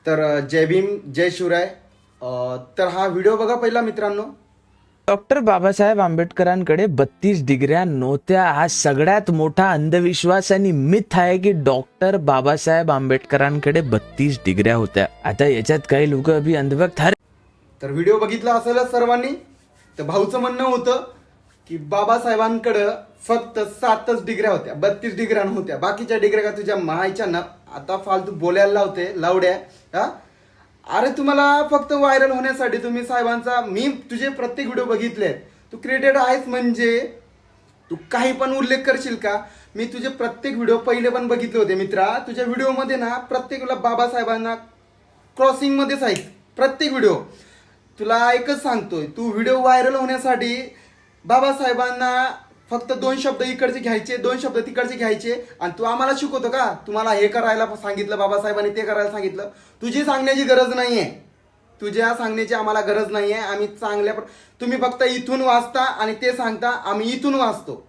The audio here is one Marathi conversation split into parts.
तर जय भीम जय शिवराय. तर हा व्हिडिओ बघा पहिला मित्रांनो. डॉक्टर बाबासाहेब आंबेडकरांकडे 32 डिग्र्या नव्हत्या. हा सगळ्यात मोठा अंधविश्वास आणि मिथ आहे की डॉक्टर बाबासाहेब आंबेडकरांकडे 32 डिग्र्या होत्या. आता याच्यात काही लोक अभी अंधभक्त तर व्हिडिओ बघितला असेलच सर्वांनी. तर भाऊचं म्हणणं होतं की बाबासाहेबांकडं फक्त 7च डिग्र्या होत्या, 32 डिग्र्या नव्हत्या. बाकीच्या डिग्र्या का तुझ्या मायच्या ना. आता फालतू बोलायला लावते लावड्या. हा अरे तुम्हाला फक्त व्हायरल होण्यासाठी तुम्ही साहेबांचा मी तुझे प्रत्येक व्हिडिओ बघितले. तू क्रिएटेड आहेस म्हणजे तू काही पण उल्लेख करशील का? मी तुझे प्रत्येक व्हिडिओ पहिले पण बघितले होते मित्रा. तुझ्या व्हिडिओमध्ये ना प्रत्येक वेळेला बाबासाहेबांना क्रॉसिंग मध्येच आहे प्रत्येक व्हिडिओ. तुला एकच सांगतोय, तू व्हिडिओ व्हायरल होण्यासाठी बाबासाहेबांना फक्त 2 शब्द इकडचे घ्यायचे, 2 शब्द तिकडचे घ्यायचे आणि तू आम्हाला शिकवतो का? तुम्हाला हे करायला सांगितलं बाबासाहेबांनी, ते करायला सांगितलं. तुझी सांगण्याची गरज नाहीये. तुझ्या सांगण्याची आम्हाला गरज नाहीये. आम्ही तुम्ही फक्त इथून वाचता आणि ते सांगता, आम्ही इथून वाचतो.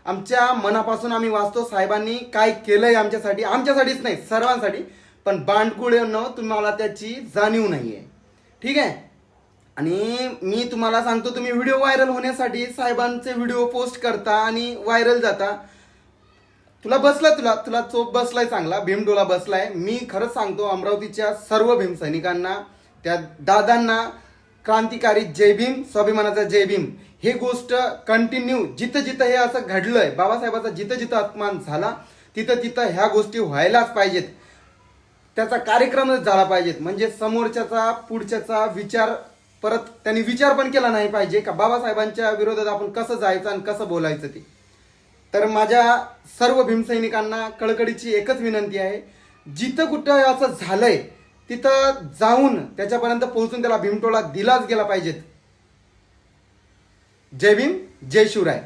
आमच्या मनापासून आम्ही वाचतो. साहेबांनी काय केलंय आमच्यासाठीच नाही सर्वांसाठी. पण बांडकुळेनं तुम्हाला त्याची जाणीव नाहीये. ठीक आहे. आणि मी तुम्हाला सांगतो, तुम्ही व्हिडिओ व्हायरल होण्यासाठी साहेबांचे व्हिडिओ पोस्ट करता आणि व्हायरल जाता. तुला चोप बसलाय, चांगला भीमडोला बसलाय. मी खरंच सांगतो अमरावतीच्या सर्व भीम सैनिकांना, त्या दादांना क्रांतिकारी जय भीम, स्वाभिमानाचा जय भीम. हे गोष्ट कंटिन्यू जिथं जिथं हे असं घडलंय, बाबासाहेबांचा जिथं जिथं अपमान झाला तिथं तिथं ह्या गोष्टी व्हायलाच पाहिजेत. त्याचा कार्यक्रमच झाला पाहिजेत. म्हणजे समोरच्याचा पुढच्याचा विचार परत त्यांनी विचार पण केला नाही पाहिजे का बाबासाहेबांच्या विरोधात आपण कसं जायचं आणि कसं बोलायचं ते. तर माझ्या सर्व भीमसैनिकांना कळकळीची एकच विनंती आहे, जिथं कुठं असं झालंय तिथं जाऊन त्याच्यापर्यंत पोहोचून त्याला भीमटोळा दिलाच गेला पाहिजेत. जय भीम जय शिवराय.